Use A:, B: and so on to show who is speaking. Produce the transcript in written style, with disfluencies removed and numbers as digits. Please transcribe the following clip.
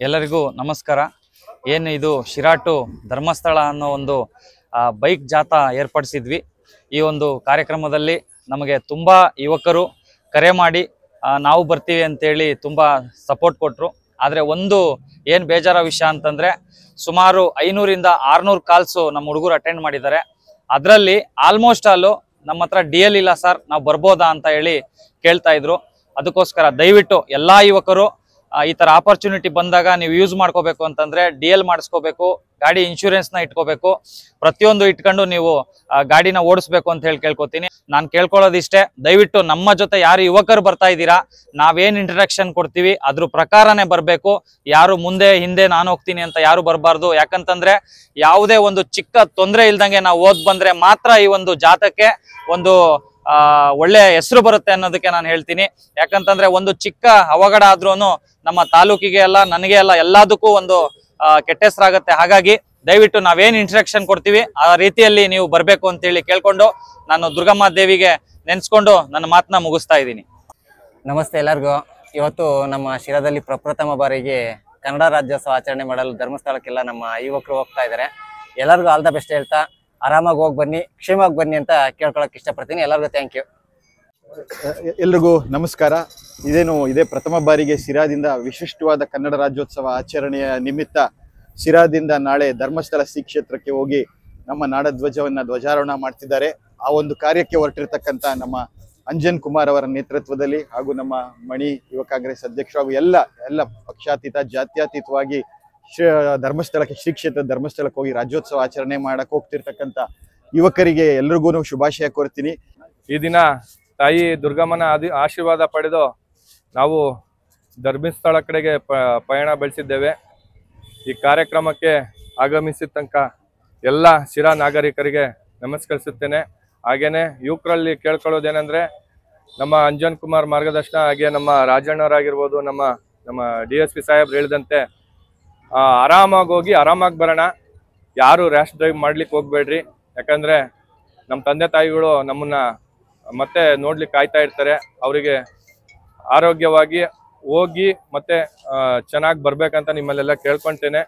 A: ಎಲ್ಲರಿಗೂ ನಮಸ್ಕಾರ. ಏನು ಇದು ಶಿರಾ ಟು ಧರ್ಮಸ್ಥಳ ಅನ್ನೋ ಒಂದು ಬೈಕ್ ಜಾಥಾ ಏರ್ಪಡಿಸಿದ್ವಿ. ಈ ಒಂದು ಕಾರ್ಯಕ್ರಮದಲ್ಲಿ ನಮಗೆ ತುಂಬ ಯುವಕರು ಕರೆ ಮಾಡಿ ನಾವು ಬರ್ತೀವಿ ಅಂತೇಳಿ ತುಂಬ ಸಪೋರ್ಟ್ ಕೊಟ್ಟರು. ಆದರೆ ಒಂದು ಏನು ಬೇಜಾರ ವಿಷಯ ಅಂತಂದರೆ ಸುಮಾರು 500ರಿಂದ 600 ಕಾಲ್ಸು ನಮ್ಮ ಹುಡುಗರು ಅಟೆಂಡ್ ಮಾಡಿದ್ದಾರೆ. ಅದರಲ್ಲಿ ಆಲ್ಮೋಸ್ಟ್ ಆಲು ನಮ್ಮ ಹತ್ರ DL ಇಲ್ಲ ಸರ್, ನಾವು ಬರ್ಬೋದಾ ಅಂತ ಹೇಳಿ ಕೇಳ್ತಾ ಇದ್ರು. ಅದಕ್ಕೋಸ್ಕರ ದಯವಿಟ್ಟು ಎಲ್ಲ ಯುವಕರು ಈ ಥರ ಆಪರ್ಚುನಿಟಿ ಬಂದಾಗ ನೀವು ಯೂಸ್ ಮಾಡ್ಕೋಬೇಕು ಅಂತಂದರೆ DL ಮಾಡಿಸ್ಕೋಬೇಕು, ಗಾಡಿ ಇನ್ಶೂರೆನ್ಸ್ನ ಇಟ್ಕೋಬೇಕು, ಪ್ರತಿಯೊಂದು ಇಟ್ಕೊಂಡು ನೀವು ಗಾಡಿನ ಓಡಿಸ್ಬೇಕು ಅಂತ ಹೇಳಿ ಕೇಳ್ಕೊತೀನಿ. ನಾನು ಕೇಳ್ಕೊಳ್ಳೋದಿಷ್ಟೇ, ದಯವಿಟ್ಟು ನಮ್ಮ ಜೊತೆ ಯಾರು ಯುವಕರು ಬರ್ತಾ ಇದ್ದೀರಾ, ನಾವೇನು ಇಂಟ್ರಡಕ್ಷನ್ ಕೊಡ್ತೀವಿ ಅದ್ರ ಪ್ರಕಾರನೇ ಬರಬೇಕು. ಯಾರು ಮುಂದೆ ಹಿಂದೆ ನಾನು ಹೋಗ್ತೀನಿ ಅಂತ ಯಾರು ಬರಬಾರ್ದು. ಯಾಕಂತಂದ್ರೆ ಯಾವುದೇ ಒಂದು ಚಿಕ್ಕ ತೊಂದರೆ ಇಲ್ದಂಗೆ ನಾವು ಓದ್ ಬಂದ್ರೆ ಮಾತ್ರ ಈ ಒಂದು ಜಾಥಕ್ಕೆ ಒಂದು ಒಳ್ಳೆ ಹೆಸರು ಬರುತ್ತೆ ಅನ್ನೋದಕ್ಕೆ ನಾನು ಹೇಳ್ತೀನಿ. ಯಾಕಂತಂದ್ರೆ ಒಂದು ಚಿಕ್ಕ ಅವಘಡ ಆದ್ರೂ ನಮ್ಮ ತಾಲೂಕಿಗೆ ಅಲ್ಲ, ನನಗೆ ಅಲ್ಲ, ಎಲ್ಲದಕ್ಕೂ ಒಂದು ಕೆಟ್ಟ ಹೆಸರಾಗುತ್ತೆ. ಹಾಗಾಗಿ ದಯವಿಟ್ಟು ನಾವೇನು ಇಂಟ್ರಡಕ್ಷನ್ ಕೊಡ್ತೀವಿ ಆ ರೀತಿಯಲ್ಲಿ ನೀವು ಬರಬೇಕು ಅಂತೇಳಿ ಕೇಳ್ಕೊಂಡು ನಾನು ದುರ್ಗಮ್ಮ ದೇವಿಗೆ ನೆನೆಸ್ಕೊಂಡು ನನ್ನ ಮಾತನ್ನ ಮುಗಿಸ್ತಾ ಇದ್ದೀನಿ.
B: ನಮಸ್ತೆ ಎಲ್ಲರಿಗೂ. ಇವತ್ತು ನಮ್ಮ ಶಿರಾದಲ್ಲಿ ಪ್ರಪ್ರಥಮ ಬಾರಿಗೆ ಕನ್ನಡ ರಾಜ್ಯೋತ್ಸವ ಆಚರಣೆ ಮಾಡಲು ಧರ್ಮಸ್ಥಳಕ್ಕೆಲ್ಲ ನಮ್ಮ ಯುವಕರು ಹೋಗ್ತಾ ಇದ್ದಾರೆ. ಎಲ್ಲರಿಗೂ ಆಲ್ ದ ಬೆಸ್ಟ್ ಹೇಳ್ತಾ ಆರಾಮಾಗಿ ಹೋಗಿ ಬನ್ನಿ, ಕ್ಷೇಮವಾಗಿ ಬನ್ನಿ ಅಂತ ಕೇಳ್ಕೊಳಕ್ಕೆ ಇಷ್ಟಪಡ್ತೀನಿ. ಎಲ್ಲರಿಗೂ ಥ್ಯಾಂಕ್ ಯು.
C: ಎಲ್ರಿಗೂ ನಮಸ್ಕಾರ. ಇದೇ ಪ್ರಥಮ ಬಾರಿಗೆ ಶಿರಾದಿಂದ ವಿಶಿಷ್ಟವಾದ ಕನ್ನಡ ರಾಜ್ಯೋತ್ಸವ ಆಚರಣೆಯ ನಿಮಿತ್ತ ಶಿರಾದಿಂದ ನಾಳೆ ಧರ್ಮಸ್ಥಳ ಶ್ರೀ ಕ್ಷೇತ್ರಕ್ಕೆ ಹೋಗಿ ನಮ್ಮ ನಾಡಧ್ವಜವನ್ನ ಧ್ವಜಾರೋಹಣ ಮಾಡ್ತಿದ್ದಾರೆ. ಆ ಒಂದು ಕಾರ್ಯಕ್ಕೆ ಹೊರಟಿರ್ತಕ್ಕಂಥ ನಮ್ಮ ಅಂಜನ್ ಕುಮಾರ್ ಅವರ ನೇತೃತ್ವದಲ್ಲಿ ಹಾಗೂ ನಮ್ಮ ಮಣಿ ಯುವ ಕಾಂಗ್ರೆಸ್ ಅಧ್ಯಕ್ಷರು ಹಾಗೂ ಎಲ್ಲ ಪಕ್ಷಾತೀತ ಜಾತ್ಯತೀತವಾಗಿ ಧರ್ಮಸ್ಥಳಕ್ಕೆ ಶ್ರೀ ಕ್ಷೇತ್ರ ಧರ್ಮಸ್ಥಳಕ್ಕೆ ಹೋಗಿ ರಾಜ್ಯೋತ್ಸವ ಆಚರಣೆ ಮಾಡಕ್ ಹೋಗ್ತಿರ್ತಕ್ಕಂಥ ಯುವಕರಿಗೆ ಎಲ್ರಿಗೂ ಶುಭಾಶಯ ಕೋರ್ತೀನಿ.
D: ಈ ದಿನ ತಾಯಿ ದುರ್ಗಮ್ಮನ ಆಶೀರ್ವಾದ ಪಡೆದು ನಾವು ಧರ್ಮಸ್ಥಳ ಕಡೆಗೆ ಪಯಣ ಬೆಳೆಸಿದ್ದೇವೆ. ಈ ಕಾರ್ಯಕ್ರಮಕ್ಕೆ ಆಗಮಿಸಿದ ತನಕ ಎಲ್ಲ ಶಿರಾ ನಾಗರಿಕರಿಗೆ ನಮಸ್ಕರಿಸುತ್ತೇನೆ. ಹಾಗೇನೆ ಯುವಕರಲ್ಲಿ ಕೇಳ್ಕೊಳ್ಳೋದೇನೆಂದ್ರೆ, ನಮ್ಮ ಅಂಜನ್ ಕುಮಾರ್ ಮಾರ್ಗದರ್ಶನ ಹಾಗೆ ನಮ್ಮ ರಾಜಣ್ಣವರಾಗಿರ್ಬೋದು, ನಮ್ಮ DSP ಸಾಹೇಬ್ರು ಹೇಳಿದಂತೆ ಆರಾಮಾಗಿ ಹೋಗಿ ಆರಾಮಾಗಿ ಬರೋಣ. ಯಾರು ರ್ಯಾಶ್ ಡ್ರೈವ್ ಮಾಡ್ಲಿಕ್ಕೆ ಹೋಗ್ಬೇಡ್ರಿ. ಯಾಕಂದ್ರೆ ನಮ್ಮ ತಂದೆ ತಾಯಿಗಳು ನಮ್ಮನ್ನ ಮತ್ತೆ ನೋಡ್ಲಿಕ್ಕೆ ಕಾಯ್ತಾ ಇರ್ತಾರೆ. ಅವರಿಗೆ ಆರೋಗ್ಯವಾಗಿ ಹೋಗಿ ಮತ್ತೆ ಚೆನ್ನಾಗಿ ಬರ್ಬೇಕಂತ ನಿಮ್ಮಲ್ಲೆಲ್ಲ ಕೇಳ್ಕೊಳ್ತೇನೆ.